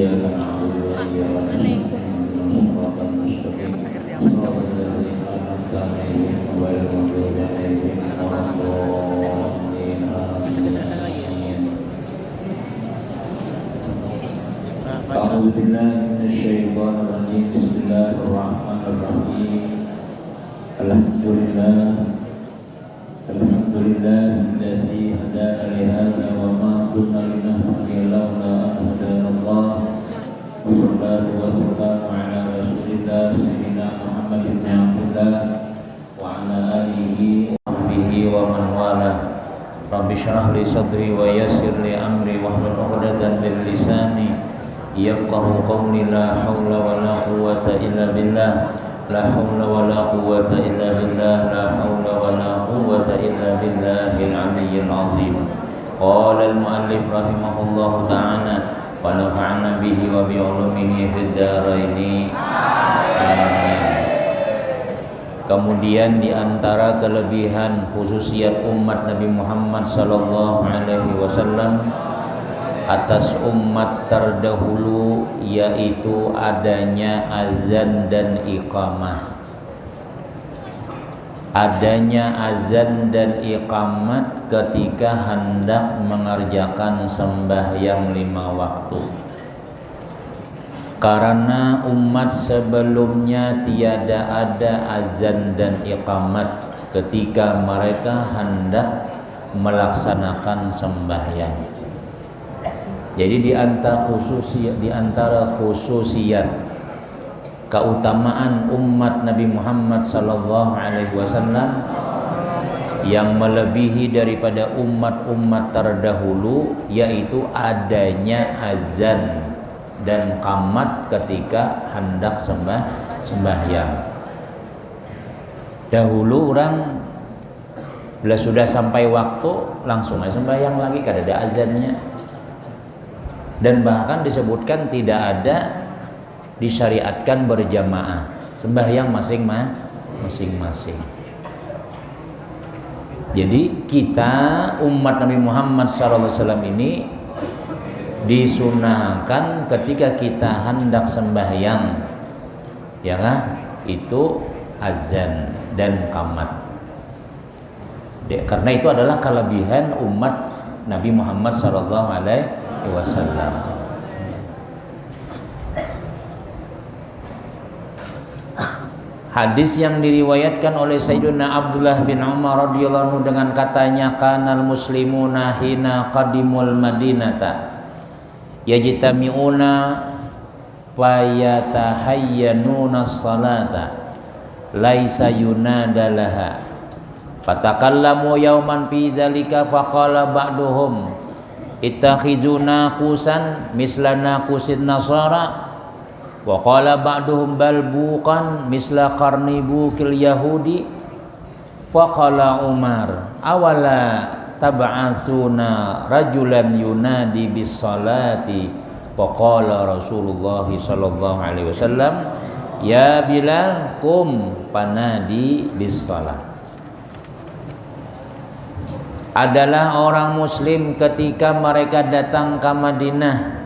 إياك نعبد وإياك نستعين اهدنا الصراط المستقيم صراط الذين أنعمت عليهم غير المغضوب عليهم ولا الضالين آمين. أعوذ بالله من الشيطان الرجيم بسم الله الرحمن الرحيم الحمد لله الذي هدانا لهذا وما كنا لنهتدي لولا أن هدانا الله والصلاة والسلام على رسول الله سيدنا محمد بن عبد الله وعلى آله وصحبه ومن والاه. رب اشرح لي صدري ويسر لي أمري واحلل عقدة من لساني yafqahu qawli la hawla wa la quwwata illa billah la hawla wa la quwwata illa billah la hawla wa la quwwata illa billahil aliyyil azim. Qala al-muallif rahimahullahu ta'ala wa nafa'ana bihi wa bi 'ulumihi fid dharain. Kemudian di antara kelebihan khususiyat umat Nabi Muhammad sallallahu alaihi wasallam atas umat terdahulu yaitu adanya azan dan iqamah. Adanya azan dan iqamat ketika hendak mengerjakan sembahyang 5 waktu. Karena umat sebelumnya tiada ada azan dan iqamat ketika mereka hendak melaksanakan sembahyang. Jadi di antara khususiyat keutamaan umat Nabi Muhammad sallallahu alaihi wasallam yang melebihi daripada umat-umat terdahulu yaitu adanya azan dan qamat ketika hendak sembahyang. Dahulu orang bila sudah sampai waktu langsung aja sembahyang lagi, kada ada azannya. Dan bahkan disebutkan tidak ada disyariatkan berjamaah, sembahyang masing-masing. Jadi kita umat Nabi Muhammad SAW ini disunahkan ketika kita hendak sembahyang, ya kan? Itu azan dan qamat. Karena itu adalah kelebihan umat Nabi Muhammad SAW. Hadis yang diriwayatkan oleh Sayyidina Abdullah bin Umar radhiyallahu anhu dengan katanya kanal muslimuna hina qadimul madinata yajtami'una fayatahayyanuna as-salata laisa yunada laha fatakallamu yawman fi dzalika faqala ba'duhum ittakhizuna qusan misla naqusin nasara wa qala ba'duhum bal buqan misla qarni buqil yahudi faqala Umar awala tab'asuna rajulan yunadi bis salati faqala Rasulullah sallallahu alaihi wasallam ya Bilal kum panadi bis salat. Adalah orang muslim ketika mereka datang ke Madinah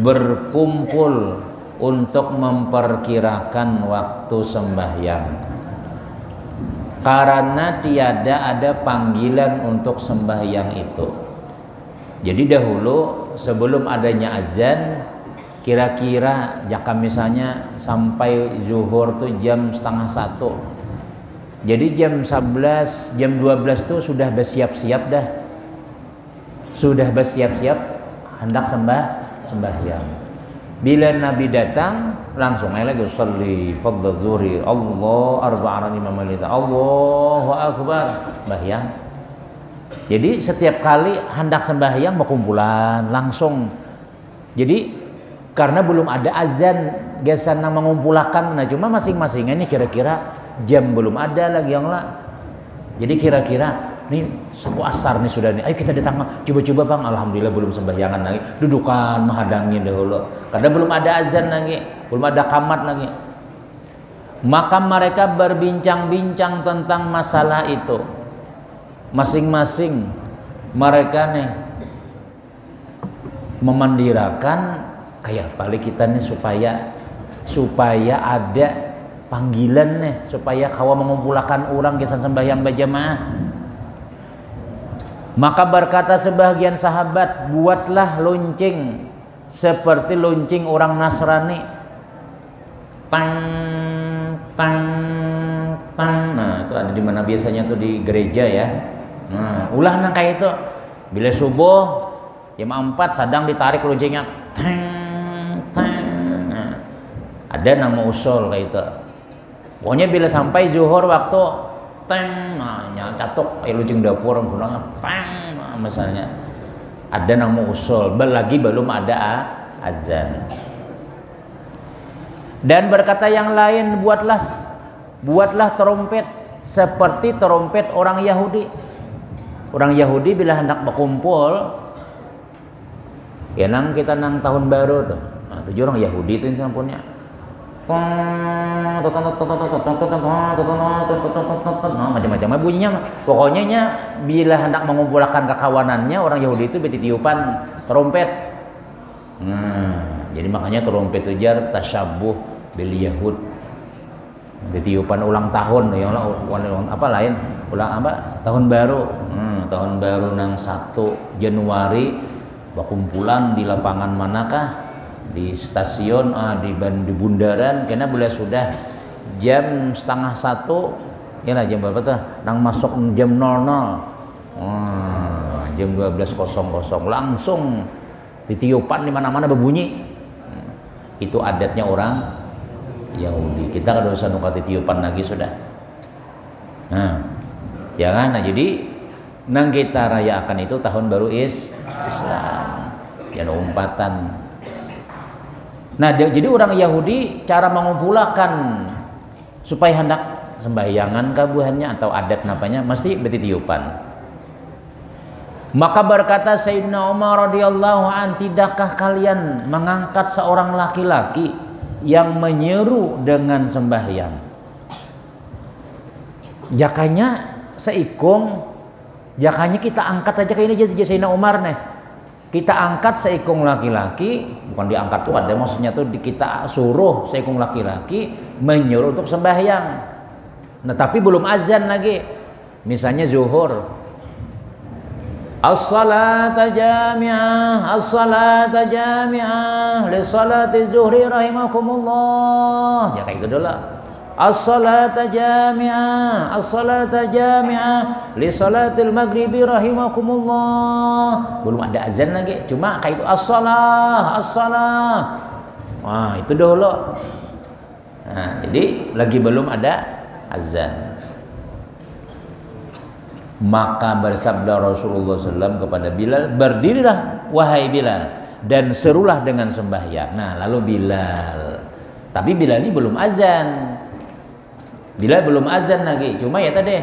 berkumpul untuk memperkirakan waktu sembahyang karena tiada ada panggilan untuk sembahyang itu. Jadi dahulu sebelum adanya azan kira-kira jika misalnya sampai zuhur tuh jam 12:30. Jadi jam 11, jam 12 tuh sudah bersiap-siap dah. Sudah bersiap-siap hendak sembahyang. Bila Nabi datang langsung aja lagi sholli fardhu zuhri Allah arba'an imam malita Allahu akbar sembahyang. Jadi setiap kali hendak sembahyang berkumpulan langsung. Jadi karena belum ada azan gesana mengumpulkan, nah cuma masing-masing ini kira-kira jam belum ada lagi yang lah. Jadi kira-kira nih suku asar nih sudah nih. Ayo kita datang coba-coba bang. Alhamdulillah belum sembahyangan lagi. Dudukan menghadangin dahulu. Karena belum ada azan lagi, belum ada qamat lagi. Maka mereka berbincang-bincang tentang masalah itu. Masing-masing mereka nih memandirakan kayak balik kita nih supaya ada panggilan nih, supaya kawa mengumpulkan orang kisan sembahyang berjamaah. Maka berkata sebagian sahabat, buatlah lonceng seperti lonceng orang Nasrani. Pang pang pang. Nah, itu ada di mana biasanya tuh di gereja ya. Nah, ulah nang kayak itu. Bila subuh jam 4 sadang ditarik loncengnya. Tang tang. Nah, ada nama usul kayak itu. Pokoknya bila sampai zuhur waktu tang, nah catok lonceng dapur orang pang, nah, misalnya ada nama usul, lagi belum ada azan. Dan berkata yang lain, buatlah trompet seperti trompet orang Yahudi. Orang Yahudi bila hendak berkumpul, ya nang kita nang tahun baru tuh. Nah, tujuh orang Yahudi itu punya. Macam-macam bunyinya. Pokoknya bila hendak mengumpulkan kekawanannya, orang Yahudi itu bertiupan trompet. Jadi makanya trompet itu jar tasyabuh bil Yahud. Ditiupan ulang tahun, ya apa lain? Ulang apa? Tahun baru. Tahun baru nang 1 Januari berkumpulan di lapangan manakah? Di stasiun, di bundaran, karena bila sudah jam 12:30, ya lah jam berapa tuh? Nang masuk jam 00, jam 12:00 langsung ditiupan di mana-mana berbunyi. Itu adatnya orang Yahudi. Kita kada usah nuka ditiupan lagi sudah. Nah, ya kan? Nah, jadi nang kita rayakan itu tahun baru Islam. Ya umpatan. Nah, jadi orang Yahudi cara mengumpulkan supaya hendak sembahyangan kabuhannya atau adat napanya mesti bertiupan. Maka berkata Sayyidina Umar radhiyallahu an, tidakkah kalian mengangkat seorang laki-laki yang menyeru dengan sembahyang? Jakanya seikung, jakanya kita angkat aja kayak ini aja Sayyidina Umar nih. Kita angkat seikung laki-laki, bukan diangkat tuh ada maksudnya tuh kita suruh seikung laki-laki menyuruh untuk sembahyang. Nah, tapi belum azan lagi. Misalnya zuhur. As-salata jami'ah, as-salata jami'ah li salati zuhri rahimakumullah. Ya kayak gitu dulu. As-salata jami'ah, as-salata jami'ah li salatil maghribi rahimakumullah. Belum ada azan lagi, cuma kayak itu as-salah, as-salah. Wah, itu dulu. Nah, jadi lagi belum ada azan. Maka bersabda Rasulullah SAW kepada Bilal, berdirilah wahai Bilal dan serulah dengan sembahyang. Nah, lalu Bilal. Tapi Bilal ini belum azan. Bila belum azan lagi, cuma ya tadi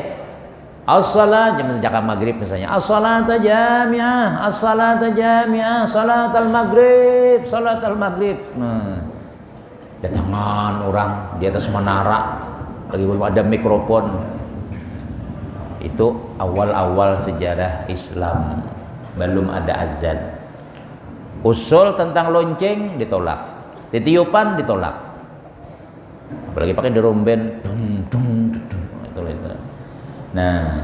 as-salat jam sejak maghrib misalnya, as-salata jami'ah, as-salata jami'ah, salatal maghrib, salatal maghrib. Datangan orang di atas menara, lagi belum ada mikrofon. Itu awal-awal sejarah Islam, belum ada azan. Usul tentang lonceng ditolak, titiupan ditolak. Apalagi pakai deromben, itu. Nah,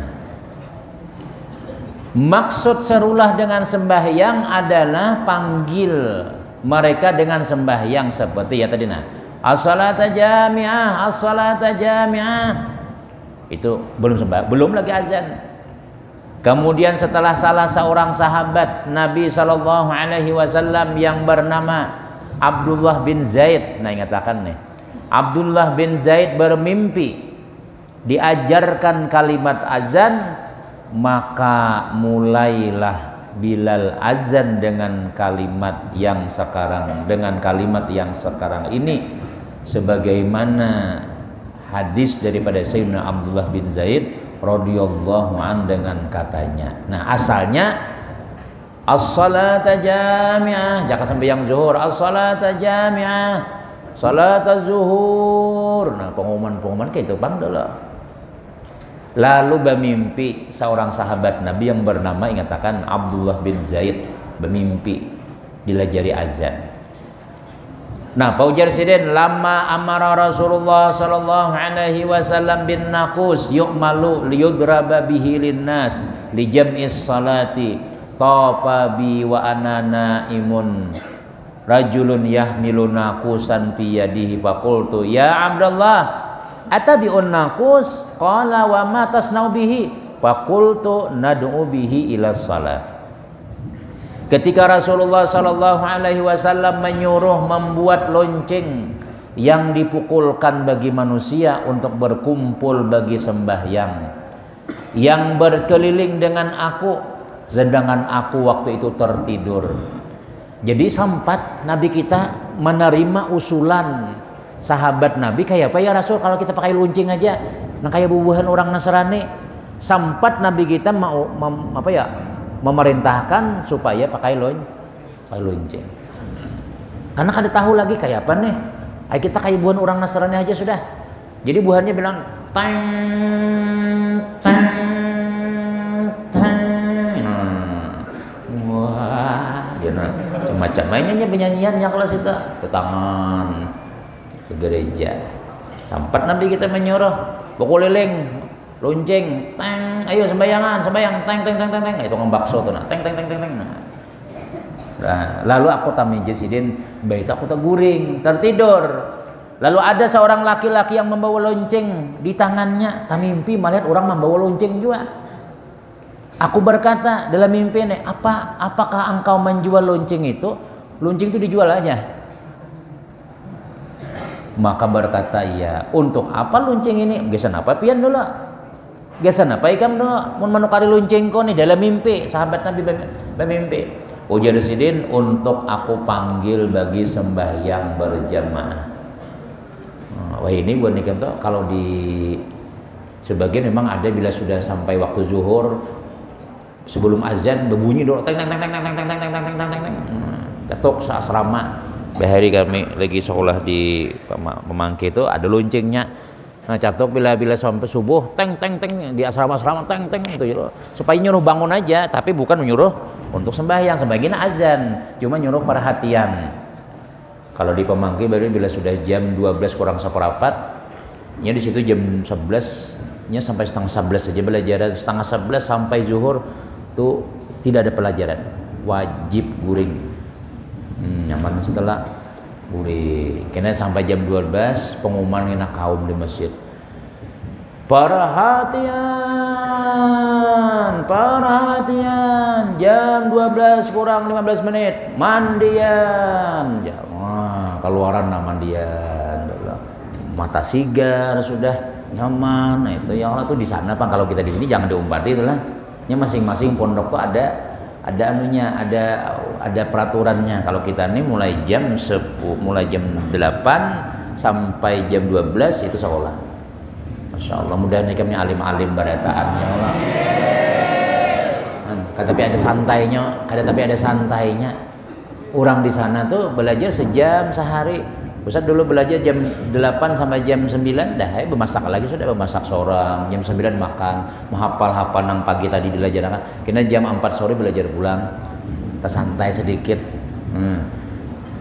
maksud serulah dengan sembahyang adalah panggil mereka dengan sembahyang seperti ya tadi as-salata jami'ah, as-salata jami'ah. Itu belum lagi azan. Kemudian setelah salah seorang sahabat Nabi SAW yang bernama Abdullah bin Zaid, nah ingatakan nih, Abdullah bin Zaid bermimpi diajarkan kalimat azan, maka mulailah Bilal azan dengan kalimat yang sekarang, ini sebagaimana hadis daripada Sayyidina Abdullah bin Zaid radhiyallahu an dengan katanya. Nah, asalnya as-salata jami'ah, jangan sembahyang zuhur, as-salata jami'ah, salat zuhur. Nah, pengumuman kayak itu bang dulu. Lalu bermimpi seorang sahabat Nabi yang bernama ingatakan Abdullah bin Zaid bermimpi dilajari azan. Nah, paujar sidin lama amara Rasulullah sallallahu alaihi wasallam bin naqus yu'malu liyudraba bihi linnas li jam'is salati tafa bi wa ana naimun rajulun yahmilu naqusan fi yadihi faqultu ya Abdullah atabi'un naqus qala wa ma tasna'u bihi faqultu nad'u bihi ila salat. Ketika Rasulullah sallallahu alaihi wasallam menyuruh membuat lonceng yang dipukulkan bagi manusia untuk berkumpul bagi sembahyang, yang berkeliling dengan aku sedangkan aku waktu itu tertidur. Jadi sempat Nabi kita menerima usulan sahabat Nabi, kayak apa ya Rasul kalau kita pakai lonceng aja, nah kayak bubuhan orang Nasrani. Sempat Nabi kita mau memerintahkan supaya pakai lonceng. Karena kada tahu lagi kayak apa nih. Ayo kita kayak buhan orang Nasrani aja sudah. Jadi buhannya bilang tang tang tang. Wah, semacam mainnya penyanyiannya kalau kita ke tangan ke gereja. Sampai Nabi kita menyuruh pukul lilin lonceng, teng, ayo sembayangan, sembayang, teng, teng, teng, teng, teng, itu bakso tuh, nah, teng, teng, teng, teng, teng. Nah, lalu aku tamiji sidin, bait aku terguring, tertidur. Lalu ada seorang laki-laki yang membawa lonceng di tangannya, tamimpi melihat orang membawa lonceng juga. Aku berkata dalam mimpi ini, apakah engkau menjual lonceng itu? Lonceng itu dijual aja. Maka berkata iya. Untuk apa lonceng ini? Gesan apa pian dulu? Gesan apa ikam dulu? Mun menukari lonceng ko nih dalam mimpi. Sahabat Nabi bermimpi. Ujar sidin untuk aku panggil bagi sembahyang berjamaah. Wah ini buat nikah tuh kalau di sebagian memang ada bila sudah sampai waktu zuhur sebelum azan berbunyi dulu teng teng teng teng teng teng teng teng teng teng teng. Ketuk asrama. Bahari kami lagi sekolah di Pemangke itu ada loncengnya. Nah, catok bila sampai subuh teng teng teng di asrama-asrama teng teng itu supaya nyuruh bangun aja, tapi bukan menyuruh untuk sembahyang. Sebagian azan, cuma nyuruh perhatian. Kalau di Pemangke baru bila sudah jam 12 kurang seperempat, nya di situ jam 11-nya sampai setengah 11 saja belajaran, setengah 11 sampai zuhur tuh tidak ada pelajaran, wajib guring. Nyaman setelah guring. Kena sampai jam 12 pengumuman kena kaum di masjid. Perhatian, jam 12 kurang 15 menit, mandian. Wah, keluaran mandian. Mata sigar sudah nyaman. Nah, itu yang orang tuh di sana Pak. Kalau kita di sini jangan diumpati itulah. Nya masing-masing pondok tuh ada anunya, ada peraturannya. Kalau kita ini mulai jam 8 sampai jam 12 itu sekolah. Masya Allah, mudah-mudahan kami alim-alim barataan ya Allah. Tapi ada santainya. Orang di sana tuh belajar sejam sehari. Ustaz dulu belajar jam 8 sampai jam 9 dah bermasak lagi sudah bermasak seorang. Jam 9 makan, menghafal nang pagi tadi dilajarkan. Kena jam 4 sore belajar pulang. Kita santai sedikit.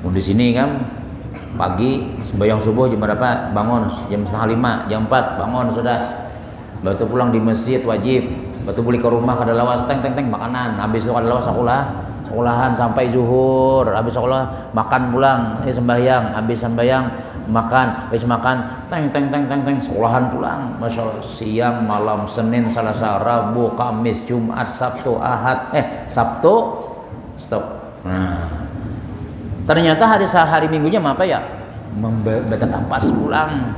Di sini kan pagi sembahyang subuh jam berapa? Bangun jam 4:30, jam 4 bangun sudah. Batu pulang di masjid wajib. Batu balik ke rumah kada lawas teng makanan. Habis itu kada lawas sekolahan sampai zuhur, habis sekolah makan pulang, sembahyang, habis sembahyang makan, habis makan teng sekolahan pulang. Masya Allah, siang malam Senin Selasa Rabu Kamis Jumat Sabtu Ahad Sabtu stop. Nah, ternyata hari Minggunya apa ya? Beta tapas pulang.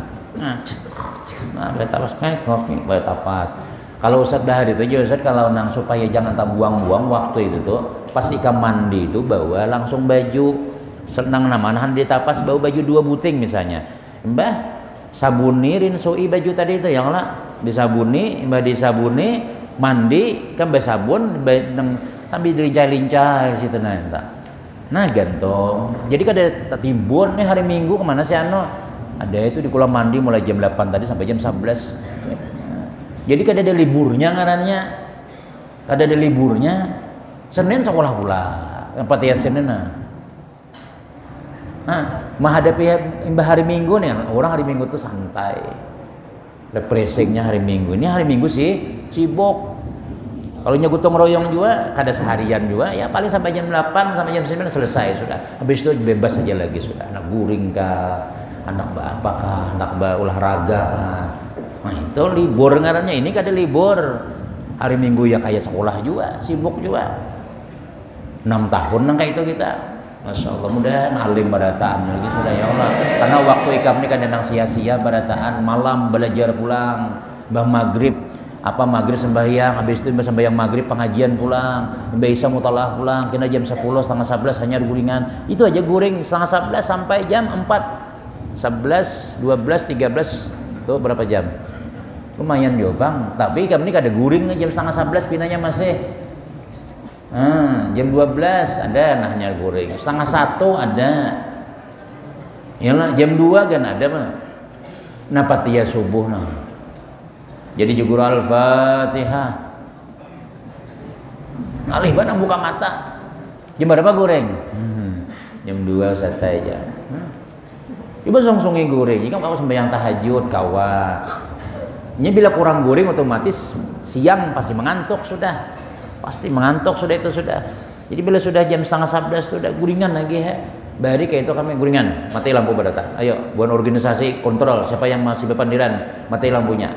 Beta tapas beta tapas. Kalau Ustaz dah hari itu Ustaz kalau nang supaya jangan tak buang-buang waktu itu tuh pas ikam mandi itu bawa langsung baju senang namahan di tapas bawa baju 2 buting misalnya. Mbah sabuni rinsui baju tadi itu yang lah disabuni, mandi kan sabun sambil dilincah-lincah situ nah gantong. Jadi kada timbun nih hari Minggu kemana sih ada itu di kolam mandi mulai jam 8 tadi sampai jam 11. Jadi kada ada liburnya ngarannya. Kada ada liburnya. Senin sekolah pula. Yang patias Senin nah. menghadapi hari Minggu nih, orang hari Minggu tuh santai. Refreshingnya hari Minggu. Ini hari Minggu sih sibuk. Kalau gotong royong juga kada seharian juga, ya paling sampai jam 8 sampai jam 9 selesai sudah. Habis itu bebas saja lagi sudah. Anak guring kah, anak apakah, anak olahraga kah. Nah itu libur ngarannya, ini kada libur. Hari Minggu ya kayak sekolah juga, sibuk juga. 6 tahun nang kayak itu kita. Masya Allah, mudah alim barataan lagi sudah ya Allah. Karena waktu ikam ini kadang sia-sia barataan, malam belajar pulang, maghrib sembahyang, habis itu sembahyang maghrib pengajian pulang, Mbak Isa mutalaah pulang, kena jam 10 setengah 11 hanya guringan. Itu aja guring setengah 11 sampai jam 4, 11, 12, 13 itu berapa jam? Lumayan jo bang, tapi kami ini kada guring jam setengah 11 pinanya masih. Jam 12 ada nahnya guring, setengah 1 ada. Yalah jam 2 kan ada mah. Napa tiya subuh nah. Jadi jugur Al-Fatihah. Alih banget buka mata. Jam berapa goreng? Jam 2 santai aja. Coba song-songi goreng. Jika kamu sembahyang tahajud kawa. Ini bila kurang goreng otomatis siang pasti mengantuk sudah. Pasti mengantuk sudah itu sudah. Jadi bila sudah jam setengah 11 sudah guringan lagi ya. Bari kayak itu kami guringan. Mati lampu berdatang. Ayo buat organisasi kontrol siapa yang masih berpandiran mati lampunya.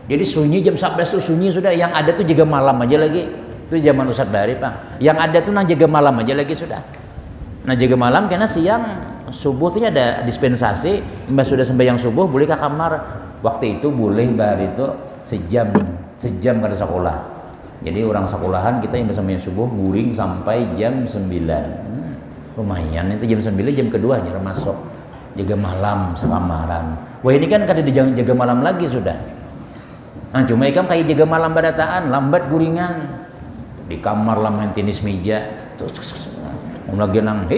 Jadi sunyi jam 11 tuh sunyi sudah, yang ada tuh jaga malam aja lagi. Itu zaman Ustadz Bari Pak. Yang ada tuh nang jaga malam aja lagi sudah. Nah jaga malam karena siang subuh tuh ada dispensasi, mbak sudah sembahyang subuh boleh ke kamar. Waktu itu boleh Bari itu sejam kada sekolah. Jadi orang sekolahan kita yang sembahyang subuh guring sampai jam 9. Lumayan itu jam 9 jam kedua aja masuk. Jaga malam sekamaran. Wah ini kan kada jaga malam lagi sudah. Nah cuma ikam kayak jaga malam badataan, lambat guringan di kamar lah main tenis meja, belum lagi nang,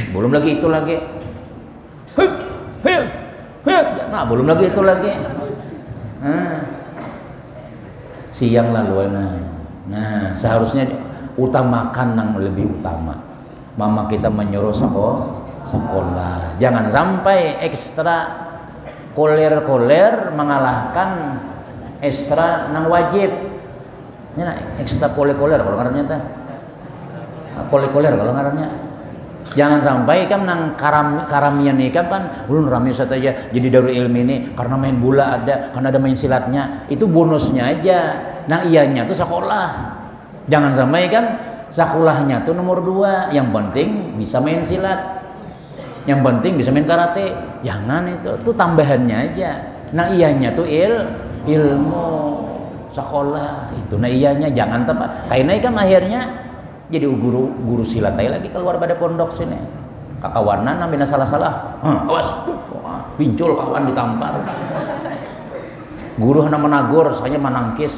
belum lagi itu lagi, nah belum lagi itu lagi, siang lalu, nah seharusnya utamakan yang lebih utama. Mama kita menyuruh sekolah, jangan sampai ekstra koler mengalahkan ekstra nang wajib. Ini ekstra koler kalau ngarannya teh. Koler kalau ngarannya. Jangan sampai kan nang karamian ini kan ulun rame saja jadi darul ilmi ini karena main bola ada, karena ada main silatnya. Itu bonusnya aja. Nah ianya tuh sekolah. Jangan sampai kan sekolahnya tuh nomor 2, yang penting bisa main silat. Yang penting bisa main karate, jangan itu tambahannya aja. Nah ianya tuh ilmu sekolah itu. Nah ianya jangan tempat. Karena kan akhirnya jadi guru silat lagi keluar pada pondok sini. Kakawanan namanya salah-salah. Awas, pincul kawan ditampar. Guru hana menagur, saya menangkis.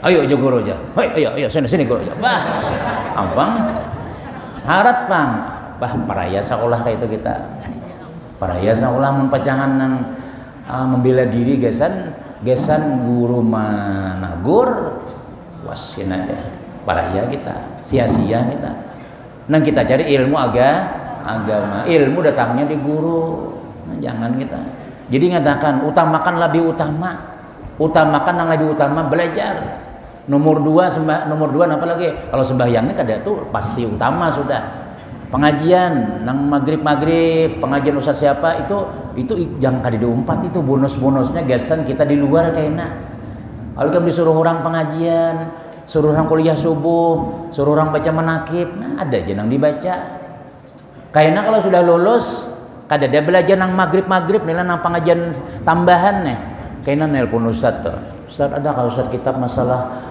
Ayo aja guru aja. Ayo sini guru aja. Bah, ampang. Harat bang, paraya sekolah kayak itu kita. Paraya sekolah mempacangan nang membela diri gesan guru managur, wasin aja. Paraya kita, sia-sia kita. Nang kita cari ilmu agama, ilmu datangnya di guru. Nah, jangan kita. Jadi ngatakan utamakan yang lebih utama belajar. Nomor 2 apa lagi? Kalau sembahyangnya kada tuh pasti utama sudah. Pengajian nang maghrib, pengajian ustaz siapa itu jangan kada diumpat, itu bonusnya gasan kita di luar kayaknya. Kalau kamu disuruh orang pengajian, suruh orang kuliah subuh, suruh orang baca manakib, nah ada aja nang dibaca. Kayaknya kalau sudah lulus kada ada belajar nang maghrib nila nang pengajian tambahan nih. Kayaknya nelpon ustaz tuh. Ustaz ada kalau Ustaz kitab masalah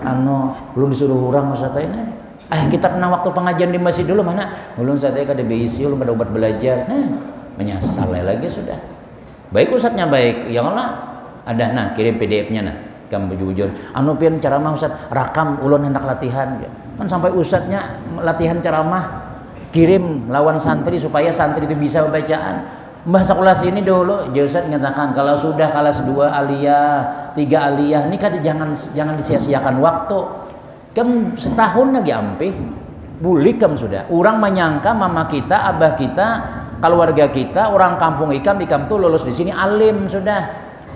belum disuruh orang Ustaz ini. Kitab nang waktu pengajian di masjid dulu mana? Belum Ustaz kada beisi, belum ada obat belajar. Menyasal lagi sudah. Baik Ustaznya baik. Ya Allah. Ada kirim PDF-nya Kamu bujur. Pian ceramah Ustaz, rakam ulun hendak latihan. Kan sampai Ustaznya latihan ceramah kirim lawan santri supaya santri itu bisa bacaan. Mbah sekolah sini dulu, Ustaz mengatakan kalau sudah kelas 2 aliyah, 3 aliyah, ini kan jangan disia-siakan waktu. Kan setahun lagi ampih. Bulikam sudah. Orang menyangka mama kita, abah kita, keluarga kita, orang kampung ikam tuh lulus di sini alim sudah.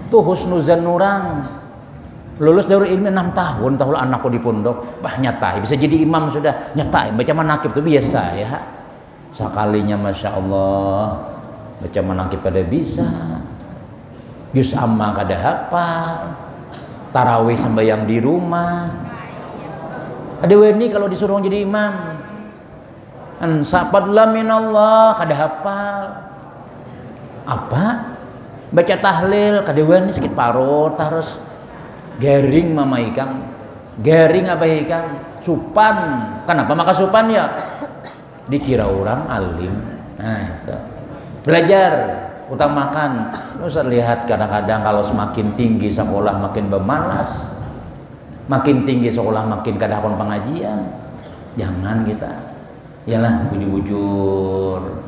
Tuh husnuzan orang. Lulus dari ilmu 6 tahun, tahu anakku di pondok, bah nyatai bisa jadi imam sudah, nyatai baca manakib itu biasa ya. Sekalinya masya Allah baca manakib pada bisa, juz amma kada hafal, tarawih sembahyang di rumah. Ada wani kalau disuruh jadi imam, ansapatullah minallah kada hafal, apa baca tahlil kada wani sakit parut terus. Garing mama ikam, garing apa ikam, supan. Kenapa maka supan ya? Dikira orang alim. Nah itu. Belajar, utamakan. Usah lihat kadang-kadang kalau semakin tinggi sekolah makin bermalas, makin tinggi sekolah makin kadang pengajian. Jangan kita. Yalah bujur-bujur.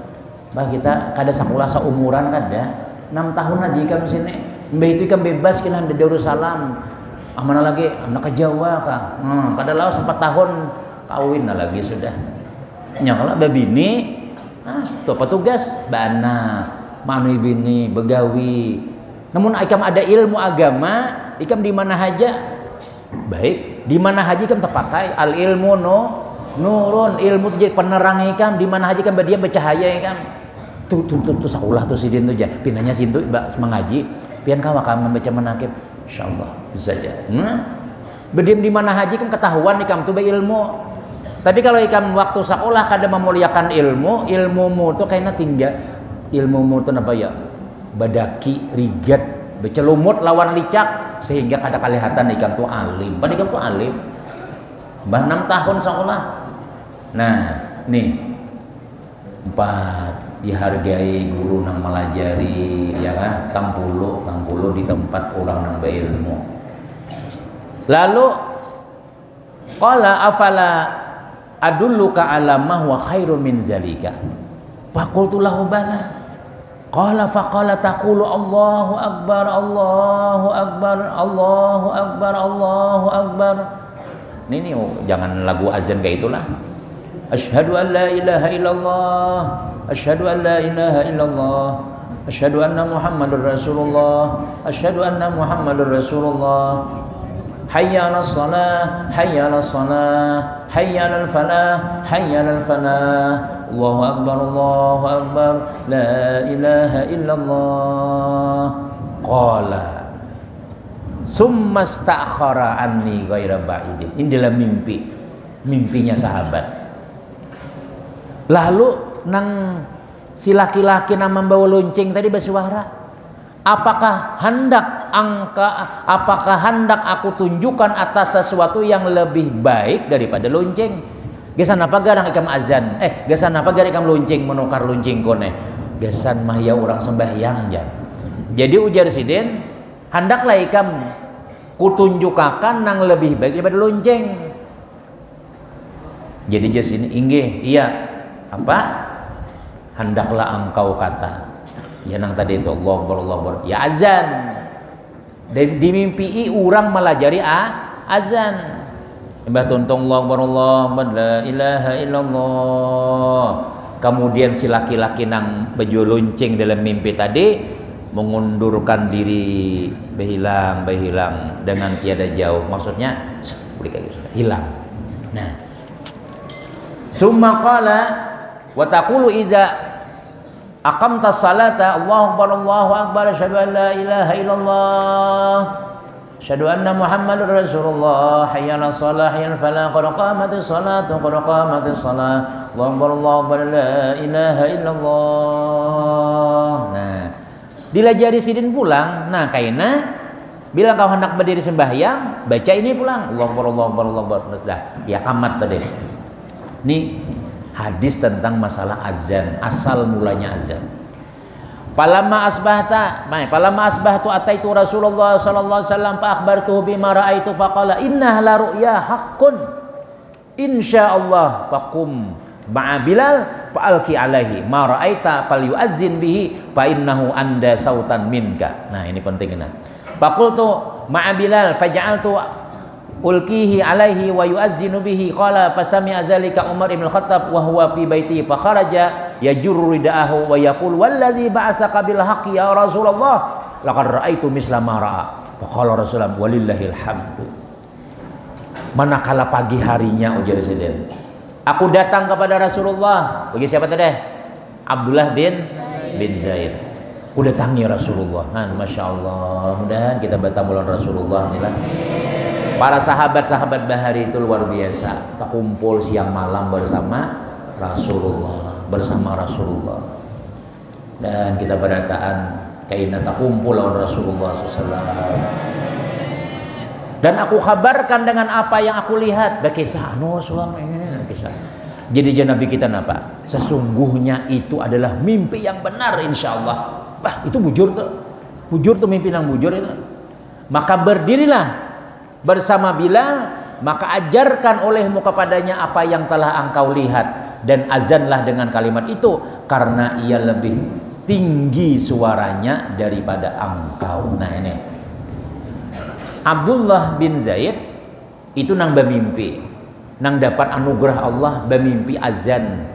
Bah kita kada sekolah seumuran kada. 6 tahun aja ikam sini. Mbak itu ikam bebas kena di Darussalam. Mana lagi anak ke Jawa kah? Pada laos 4 tahun kawin lagi sudah. Nyala babini, tuh petugas bana, manu bini begawi. Namun ikam ada ilmu agama, ikam di mana aja baik, di mana aja ikam terpakai. Al ilmu nurun, ilmu jadi penerang ikam, di mana aja ikam dia bercahaya ikam. Tuh sekolah tuh sidin tuh aja, pinanya situ mengaji, pian kawa kamu membaca manakib. Insyaallah bisa aja. Berdiam di mana haji kan ketahuan ikam tuh ilmu. Tapi kalau ikam waktu sekolah kada memuliakan ilmumu tuh kayaknya tinggal. Ilmumu tuh apa ya? Badaki, rigat, becelumut lawan licak sehingga kada kelihatan ikam tuh alim. Padahal ikam tuh alim. 6 tahun sekolah. Nah, nih 4 dihargai guru nang melajari ya kan, tangpulo di tempat orang nang berilmu. Lalu qala afala adulluka ala ma huwa khairun min zalika faqultu lahu bala qala faqala taqulu Allahu akbar Allahu akbar Allahu akbar Allahu akbar. Ini jangan lagu azan kayak itulah. Asyhadu an la ilaha illallah, asyhadu an la ilaha illallah, asyhadu anna Muhammadur Rasulullah, asyhadu anna Muhammadur Rasulullah. Hayya 'alas shalah, hayya 'alas shalah, hayya 'alal falah, hayya 'alal falah. Allahu akbar, la ilaha illallah. Qala summa sta'khara anni ghaira ba'idin. Ini dalam mimpinya sahabat. Lalu nang si laki-laki nang membawa lonceng tadi bersuara, apakah hendak aku tunjukkan atas sesuatu yang lebih baik daripada lonceng? Gesan apa garang ikam azan? Gesan apa garang ikam lonceng menukar lonceng kone? Gesan mah ya orang sembahyang jan. Jadi ujar sidin, hendaklah ikam kutunjukakan nang lebih baik daripada lonceng. Jadi jas ini inggih, iya. Apa? Hendaklah engkau kata. Ya nang tadi itu Allahu Akbar, Allahu Akbar. Ya azan. Di mimpi orang melajari azan. Mbah tuntung Allahu Akbar, Allahu Akbar, la ilaha illallah. Kemudian si laki-laki nang baju lonceng dalam mimpi tadi mengundurkan diri, berhilang dengan tiada jauh. Maksudnya hilang. Nah, summa qala wa taqulu iza aqamta salata Allahu akbar asyhadu an la ilaha illallah asyhadu anna Muhammadar Rasulullah hayya 'alas shalah hayya 'alal falah qad qamatis salatu qad qamatis salah Allahu akbar la ilaha illallah. Nah, dilajari sidin pulang. Nah, kaina bila kau hendak berdiri sembahyang, baca ini pulang. Allahu akbar. Dah, ya kamat tadi. Ini hadis tentang masalah azan, asal mulanya azan. Palamma asbahtu ataitu Rasulullah sallallahu alaihi wasallam fa akhbartuhu bima raaitu faqala innaha la ru'ya haqqun insyaallah faqum ma'a Bilal fa alqi alaihi ma ra'aita falyu'azzin bihi fa innahu anda sautan minka. Nah, ini penting. Faqultu ma'a Bilal faja'altu ulqihi alaihi wa yu'azzinu bihi qala fasami'a zalika Umar ibn Khattab wa huwa fi baiti fa kharaja yajurru ridaahu wa yaqul wallazi ba'asaka bil haqqi ya Rasulullah laqad ra'aitu misla ma ra'a fa qala Rasulullah walillahil hamdu. Manakala pagi harinya ujar Presiden, aku datang kepada Rasulullah. Bagi siapa tadi? Abdullah bin Zaid. Aku datangi Rasulullah. Masya Allah. Mudah-mudahan kita bertemu dengan Rasulullah. Para sahabat-sahabat Bahari itu luar biasa. Kita kumpul siang malam bersama Rasulullah. Dan kita berataan kaina tak kumpul dengan Rasulullah SAW. Dan aku kabarkan dengan apa yang aku lihat. Kisah Rasulullah ini kisah. Jadi Nabi kita apa? Sesungguhnya itu adalah mimpi yang benar insya Allah. Itu bujur tuh mimpi yang bujur itu. Maka berdirilah bersama Bilal, maka ajarkan olehmu kepadanya apa yang telah engkau lihat dan azanlah dengan kalimat itu karena ia lebih tinggi suaranya daripada engkau. Nah ini Abdullah bin Zaid itu nang bermimpi, nang dapat anugerah Allah bermimpi azan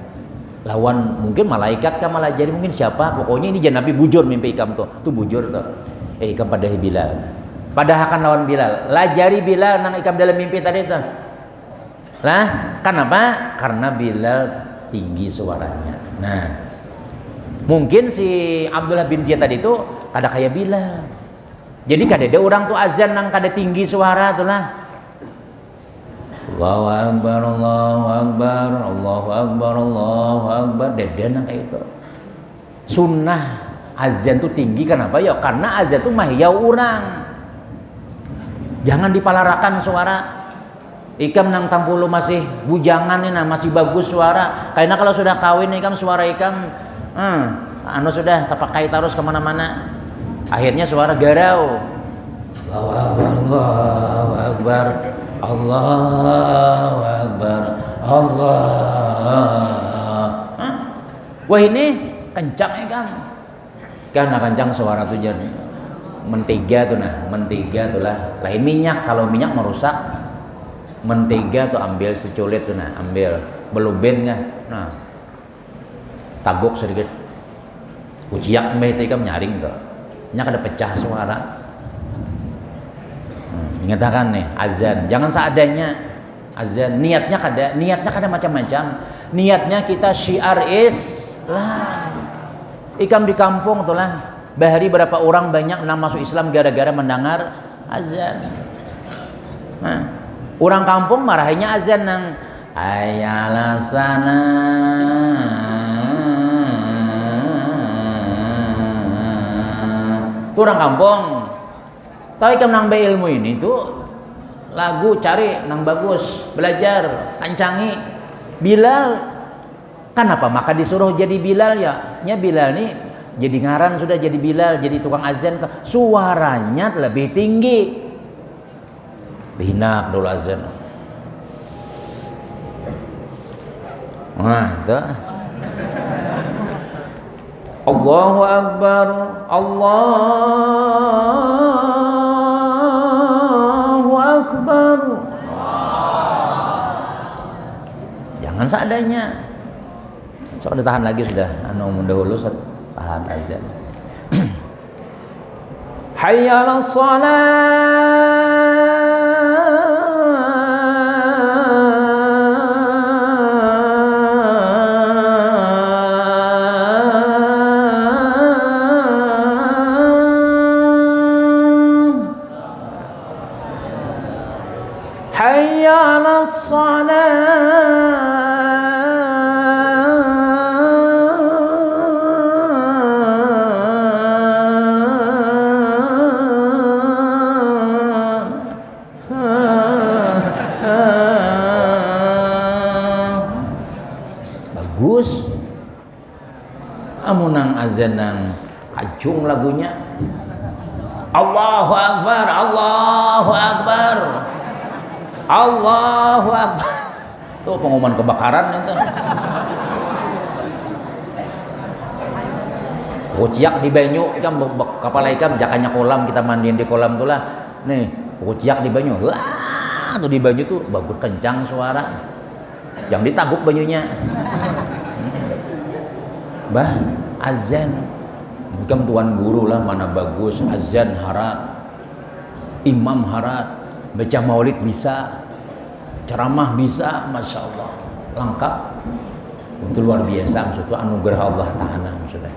lawan mungkin malaikat kah malah jadi mungkin siapa, pokoknya ini jangan Nabi bujur mimpi ikam tuh bujur tuh ikam pada Bilal, padahal kan lawan Bilal lajari Bilal nang ikam dalam mimpi tadi tuh lah, kenapa? Karena Bilal tinggi suaranya. Nah mungkin si Abdullah bin Zaid tadi itu kada kayak Bilal, jadi kada ada orang tuh azan nang kada tinggi suara tuh lah. Allahu Akbar, Allahu Akbar, Allahu Akbar, Allahu Akbar. Dedan kayak itu. Sunnah azan tuh tinggi kenapa ya? Karena azan tuh mahiau orang. Jangan dipalarakan suara. Ikam nang tampulu masih bujangan nih, masih bagus suara. Karena kalau sudah kawin ikam suara ikam, sudah terpakai terus kemana-mana. Akhirnya suara garau. Allahu Akbar, Allahu Akbar, Allah. Wah ini kencang ya kan? Karena kencang suara tuh jadi mentega tuh lah. Lain minyak, kalau minyak merusak. Mentega tuh ambil seculit tuh ambil beluben kan. Tabuk sedikit. Ujiak mbak itu nyaring tuh. Nya kada pecah suara. Nyatakan nih azan, jangan seadanya azan. Niatnya kada macam-macam. Niatnya kita syiar Islam. Ikam di kampung tuh lah. Bahari berapa orang banyak nang masuk Islam gara-gara mendengar azan. Orang kampung marahinya azan nang ayalah sana. Itu orang kampung. Tahu ikam nang ilmu ini tuh lagu cari nang bagus, belajar, kancangi. Bilal kenapa maka disuruh jadi Bilal ya? Nya Bilal nih jadi ngaran sudah jadi Bilal, jadi tukang azan, suaranya lebih tinggi. Binak dulu azan. Itu Allahu Akbar, Allahu Akbar. Jangan seadanya. Sok ditahan lagi sudah. Dahulu tahan azan. Hayya 'alas shalah. Bagus. Amunang azan nang kacung lagunya. Allahu Akbar, Allahu Akbar, Allahu Akbar. Tuh pengumuman kebakaran itu. Uciak di banyu, ikan kepala ikan jakanya kolam, kita mandiin di kolam tuh lah. Nih, uciak di banyu. Wah, tuh di baju tuh bagus kencang suara. Jangan ditaguk bajunya. Bah, azan. Mungkin tuan guru lah mana bagus, azan harat. Imam harat, baca maulid bisa, ceramah bisa, masya Allah, lengkap. Itu luar biasa, maksudnya anugerah Allah Ta'ala maksudnya.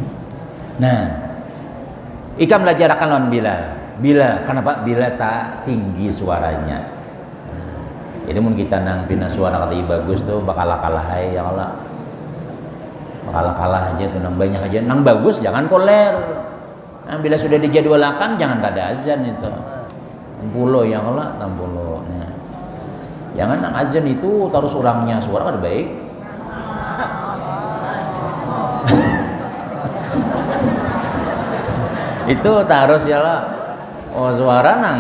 Nah, Ikam belajar akan lawan Bilal. Bilal, kenapa? Bilal tak tinggi suaranya. Nah, jadi mun kita nang pina suara kata bagus tuh bakal kalah ya Allah. Bakal kalah aja tuh nang banyak aja, nang bagus jangan koler. Nah, bila sudah dijadwalkan jangan ada azan itu. Tampulo ya Allah, tampulo. Nah, jangan nang azan itu terus orangnya suara kada baik. Itu harus ya lah. Oh suara nang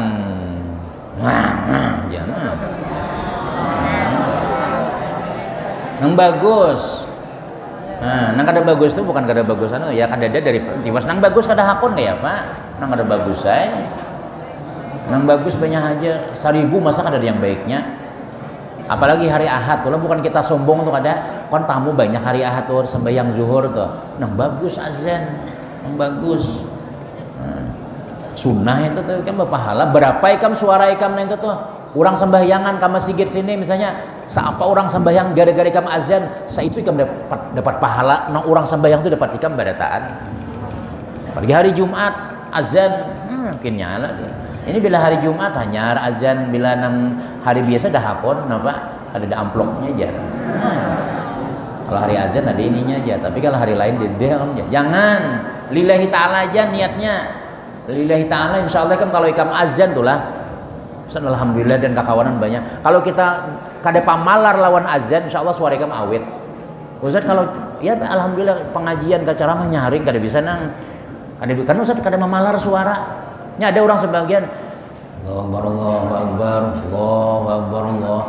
jangan. Nang bagus. Nah, nang kada bagus itu bukan kada bagusan ya kada ada dari tiwas nang bagus kada hakun ya Pak. Nang kada bagus saya. Nang bagus banyak aja 1000 masa kada ada yang baiknya. Apalagi hari Ahad, kalau bukan kita sombong tuh kada, kan tamu banyak hari Ahad tuh sembahyang zuhur tuh. Nang bagus azan, nang bagus. Sunnah itu tuh kan berpahala. Berapa ikam suara ikam itu tuh? Orang sembahyangan kama sigit sini misalnya, siapa orang sembahyang gara-gara ikam azan, saya itu ikam dapat pahala. Nang orang sembahyang itu dapat ikam badataan. Pergi hari Jumat azan, mungkin nyala. Ini bila hari Jumat hanya azan, bila nang hari biasa dah hakon, kenapa? Ada amplopnya aja. Kalau hari azan ada ininya aja, tapi kalau hari lain dia jangan. Lillahi ta'ala aja niatnya. Lillahi ta'ala insyaallah kan kalau ikam azan tuh lah. Alhamdulillah dan kakawanan banyak. Kalau kita kada pamalar lawan azan insyaallah suara ikam awet. Ustaz kalau ya alhamdulillah pengajian ke ceramah nyaring kada bisa nang kada kan Ustaz kada mamalar suara. Nya ada orang sebagian Allahu Akbar Allahu Akbar Allahu Akbar Allah.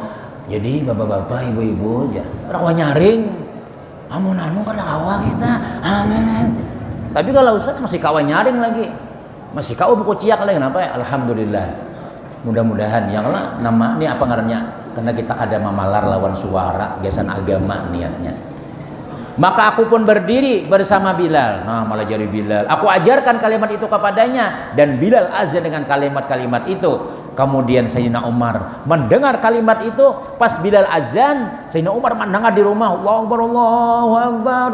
Jadi bapak-bapak ibu-ibu aja rawa nyaring. Amun anu kada kawa kita. Amin. Tapi kalau Ustaz masih kawa nyaring lagi. Masih kau buku ciak lagi kenapa ya? Alhamdulillah. Mudah-mudahan ya Allah nama ini apa ngarannya? Karena kita ada mamalar lawan suara gesan agama niatnya. Maka aku pun berdiri bersama Bilal. Nah, malah jadi Bilal. Aku ajarkan kalimat itu kepadanya dan Bilal azan dengan kalimat-kalimat itu. Kemudian Sayyidina Umar mendengar kalimat itu pas Bilal azan, Sayyidina Umar mendengar di rumah, Allahu Akbar Allahu Akbar.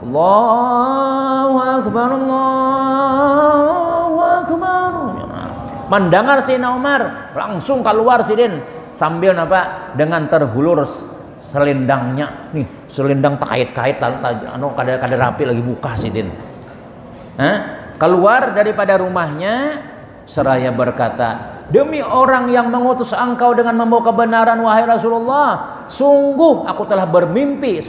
Allahu Akbar Allahu Akbar. Mendengar Sayyidina Umar langsung keluar sidin sambil apa dengan terhulur selendangnya nih, selendang terkait-kait anu kada rapi lagi buka sidin. Keluar daripada rumahnya seraya berkata, demi orang yang mengutus engkau dengan membawa kebenaran wahai Rasulullah, sungguh aku telah bermimpi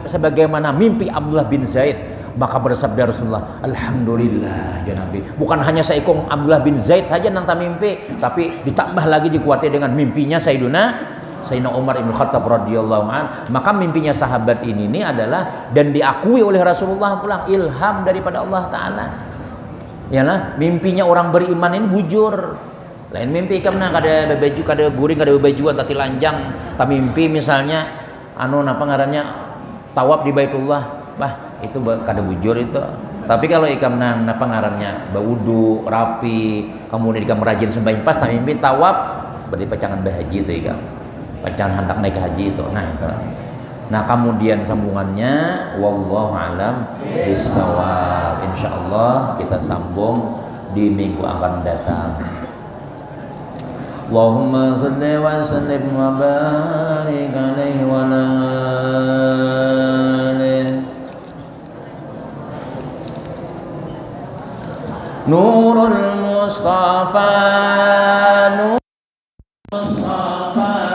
sebagaimana mimpi Abdullah bin Zaid. Maka bersabda Rasulullah, alhamdulillah ya Nabi. Bukan hanya seikung Abdullah bin Zaid saja nang mimpi, tapi ditambah lagi dikuati dengan mimpinya Sayyidina Umar bin Khattab radhiyallahu an. Maka mimpinya sahabat ini adalah dan diakui oleh Rasulullah pulang ilham daripada Allah Ta'ala. Yalah, mimpinya orang beriman ini bujur. Lain mimpi kamna kada baju kada guring kada baju tapi lanjang, tapi mimpi misalnya anu napa ngarannya tawaf di Baitullah. Bah, itu kada bujur itu. Tapi kalau ikam nang napa ngarannya baudu rapi, kemudian ikam rajin sembahyang pas tapi mimpi tawaf berarti pacangan berhaji itu ikam. Pacangan hendak naik haji itu. Nah, itu. Nah, kemudian sambungannya wallahu alam bissawab. Insyaallah kita sambung di minggu akan datang. Allahumma shalli wa sallim wa barik alaihi wa ala alihi. Nurul Mustafa Nurul Mustafa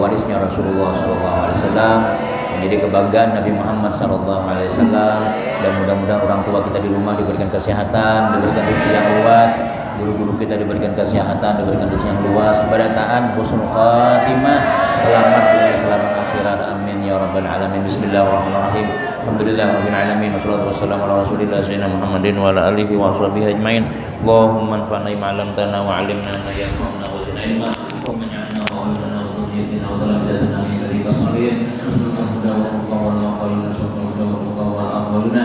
pewarisnya Rasulullah SAW, menjadi kebanggaan Nabi Muhammad SAW. Dan mudah-mudahan orang tua kita di rumah diberikan kesehatan, diberikan rezeki yang luas, guru-guru kita diberikan kesehatan, diberikan rezeki yang luas, barataan, husnul khatimah, selamat dunia, selamat akhirat, amin ya rabbal alamin. Bismillahirrahmanirrahim. Alhamdulillahirabbil alamin, wassalatu wassalamu ala rasulillah sayyidina Muhammadin wa ala alihi wa sahbihi ajmain. Allahumma anfa'na bima 'allamtana wa 'allimna ma yanfa'una wa zidna ilma wa ij'alna ma'amilana wa dhurriyyatina wa dhurriyyatana min ladunka salihin. Allahumma qawwalna wa qawwalna wa aqwalna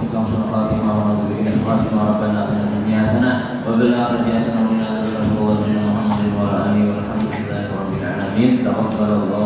subhanahu wa ta'ala wa nadzurina khatimah rabbana atina fid dunya hasanah wa fil akhirati hasanah wa qina adzabannar. Muhammadin wa ala alihi wa sahbihi rabbil alamin. Taqabbalallahu